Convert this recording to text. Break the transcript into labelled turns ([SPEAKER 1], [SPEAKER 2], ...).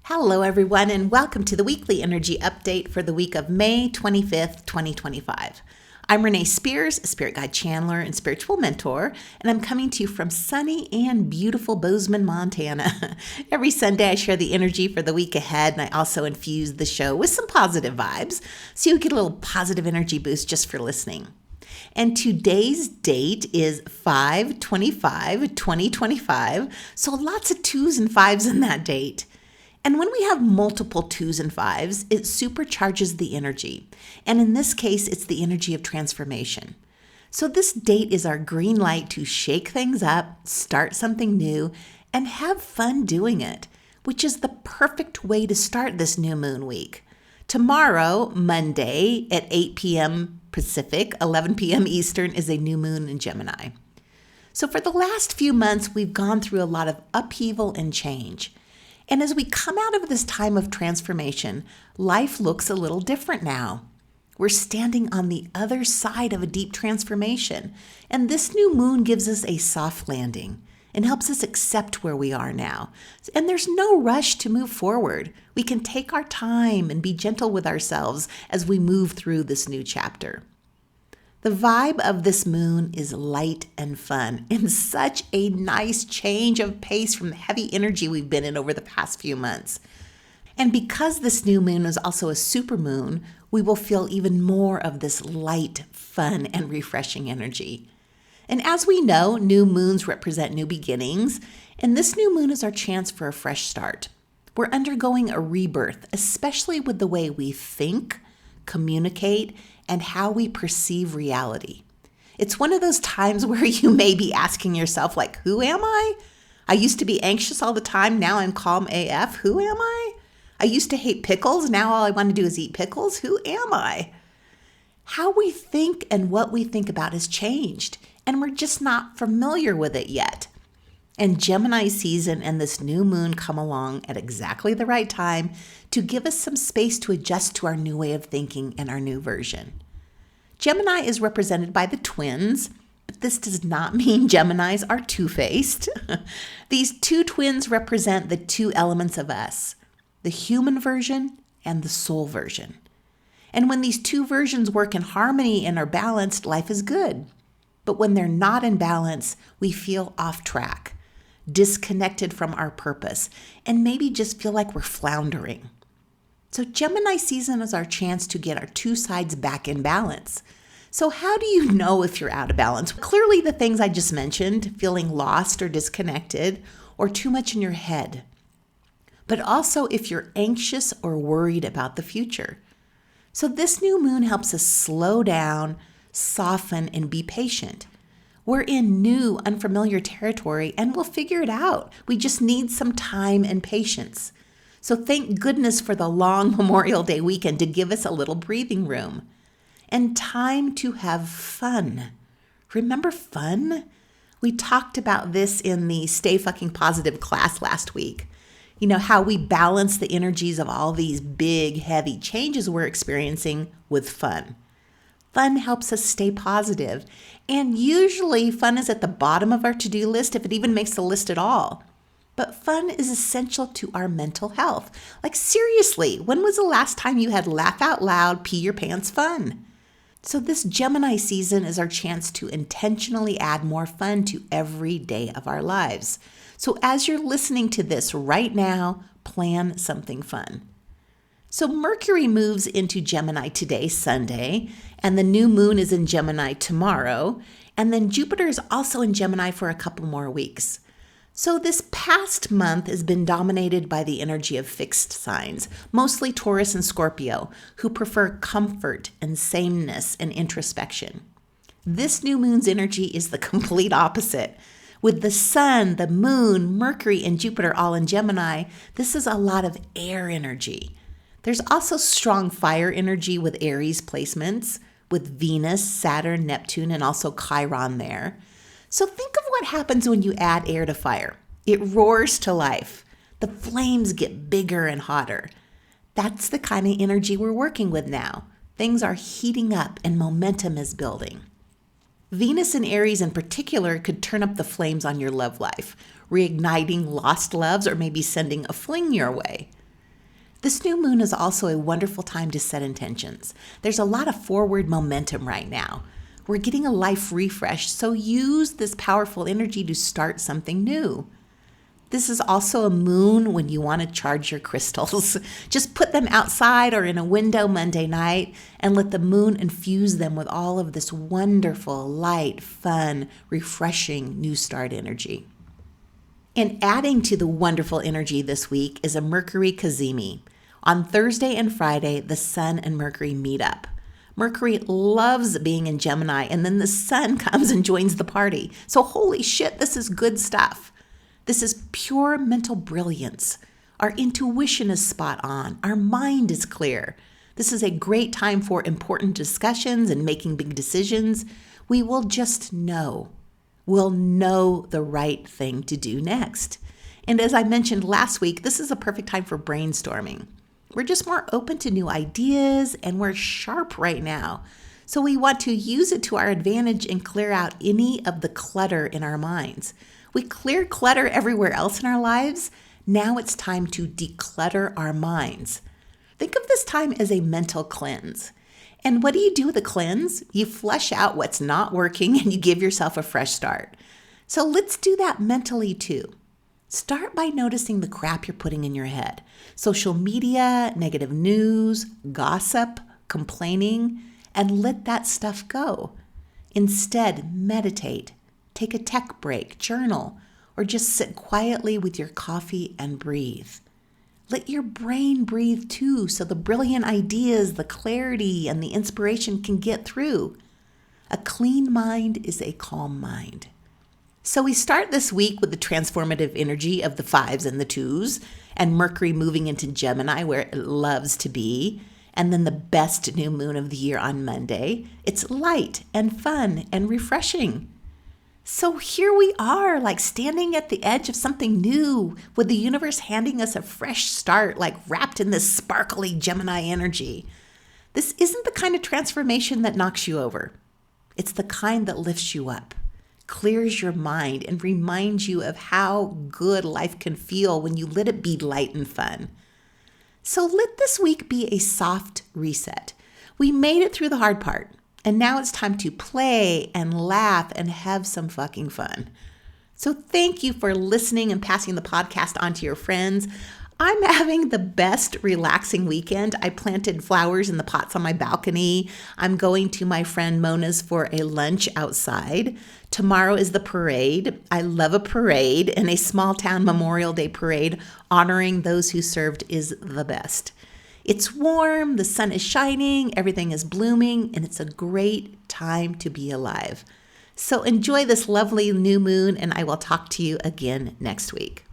[SPEAKER 1] Hello, everyone, and welcome to the weekly energy update for the week of May 25th, 2025. I'm Renee Spears, a spirit guide channeler and spiritual mentor, and I'm coming to you from sunny and beautiful Bozeman, Montana. Every Sunday, I share the energy for the week ahead, and I also infuse the show with some positive vibes, so you get a little positive energy boost just for listening. And today's date is 5/25/2025, so lots of 2s and 5s in that date. And when we have multiple 2s and 5s, it supercharges the energy. And in this case, it's the energy of transformation. So this date is our green light to shake things up, start something new, and have fun doing it, which is the perfect way to start this new moon week. Tomorrow, Monday, at 8 p.m. Pacific, 11 p.m. Eastern, is a new moon in Gemini. So for the last few months, we've gone through a lot of upheaval and change. And as we come out of this time of transformation, life looks a little different now. We're standing on the other side of a deep transformation, and this new moon gives us a soft landing and helps us accept where we are now. And there's no rush to move forward. We can take our time and be gentle with ourselves as we move through this new chapter. The vibe of this moon is light and fun, and such a nice change of pace from the heavy energy we've been in over the past few months. And because this new moon is also a supermoon, we will feel even more of this light, fun, and refreshing energy. And as we know, new moons represent new beginnings, and this new moon is our chance for a fresh start. We're undergoing a rebirth, especially with the way we think, communicate, and how we perceive reality. It's one of those times where you may be asking yourself, like, who am I? I used to be anxious all the time. Now I'm calm AF. Who am I? I used to hate pickles. Now all I want to do is eat pickles. Who am I? How we think and what we think about has changed, and we're just not familiar with it yet. And Gemini season and this new moon come along at exactly the right time to give us some space to adjust to our new way of thinking and our new version. Gemini is represented by the twins, but this does not mean Geminis are two-faced. These two twins represent the two elements of us, the human version and the soul version. And when these two versions work in harmony and are balanced, life is good. But when they're not in balance, we feel off track, disconnected from our purpose, and maybe just feel like we're floundering. So Gemini season is our chance to get our two sides back in balance. So how do you know if you're out of balance? Clearly the things I just mentioned, feeling lost or disconnected or too much in your head. But also if you're anxious or worried about the future. So this new moon helps us slow down, soften, and be patient. We're in new, unfamiliar territory, and we'll figure it out. We just need some time and patience. So thank goodness for the long Memorial Day weekend to give us a little breathing room. And time to have fun. Remember fun? We talked about this in the Stay Fucking Positive class last week. You know, how we balance the energies of all these big, heavy changes we're experiencing with fun. Fun helps us stay positive, and usually fun is at the bottom of our to-do list if it even makes the list at all. But fun is essential to our mental health. Like seriously, when was the last time you had laugh out loud, pee your pants fun? So this Gemini season is our chance to intentionally add more fun to every day of our lives. So as you're listening to this right now, plan something fun. So Mercury moves into Gemini today, Sunday, and the new moon is in Gemini tomorrow, and then Jupiter is also in Gemini for a couple more weeks. So this past month has been dominated by the energy of fixed signs, mostly Taurus and Scorpio, who prefer comfort and sameness and introspection. This new moon's energy is the complete opposite. With the sun, the moon, Mercury, and Jupiter all in Gemini, this is a lot of air energy. There's also strong fire energy with Aries placements, with Venus, Saturn, Neptune, and also Chiron there. So think of what happens when you add air to fire. It roars to life. The flames get bigger and hotter. That's the kind of energy we're working with now. Things are heating up and momentum is building. Venus in Aries in particular could turn up the flames on your love life, reigniting lost loves or maybe sending a fling your way. This new moon is also a wonderful time to set intentions. There's a lot of forward momentum right now. We're getting a life refresh, so use this powerful energy to start something new. This is also a moon when you want to charge your crystals. Just put them outside or in a window Monday night and let the moon infuse them with all of this wonderful, light, fun, refreshing new start energy. And adding to the wonderful energy this week is a Mercury Cazimi. On Thursday and Friday, the Sun and Mercury meet up. Mercury loves being in Gemini, and then the Sun comes and joins the party. So holy shit, this is good stuff. This is pure mental brilliance. Our intuition is spot on. Our mind is clear. This is a great time for important discussions and making big decisions. We will just know. We'll know the right thing to do next. And as I mentioned last week, this is a perfect time for brainstorming. We're just more open to new ideas and we're sharp right now. So we want to use it to our advantage and clear out any of the clutter in our minds. We clear clutter everywhere else in our lives. Now it's time to declutter our minds. Think of this time as a mental cleanse. And what do you do with a cleanse? You flush out what's not working and you give yourself a fresh start. So let's do that mentally too. Start by noticing the crap you're putting in your head. Social media, negative news, gossip, complaining, and let that stuff go. Instead, meditate. Take a tech break, journal, or just sit quietly with your coffee and breathe. Let your brain breathe too, so the brilliant ideas, the clarity, and the inspiration can get through. A clean mind is a calm mind. So we start this week with the transformative energy of the 5s and the 2s, and Mercury moving into Gemini where it loves to be, and then the best new moon of the year on Monday. It's light and fun and refreshing. So here we are, like standing at the edge of something new, with the universe handing us a fresh start, like wrapped in this sparkly Gemini energy. This isn't the kind of transformation that knocks you over. It's the kind that lifts you up, clears your mind, and reminds you of how good life can feel when you let it be light and fun. So let this week be a soft reset. We made it through the hard part. And now it's time to play and laugh and have some fucking fun. So thank you for listening and passing the podcast on to your friends. I'm having the best relaxing weekend. I planted flowers in the pots on my balcony. I'm going to my friend Mona's for a lunch outside. Tomorrow is the parade. I love a parade, and a small town Memorial Day parade honoring those who served is the best. It's warm, the sun is shining, everything is blooming, and it's a great time to be alive. So enjoy this lovely new moon, and I will talk to you again next week.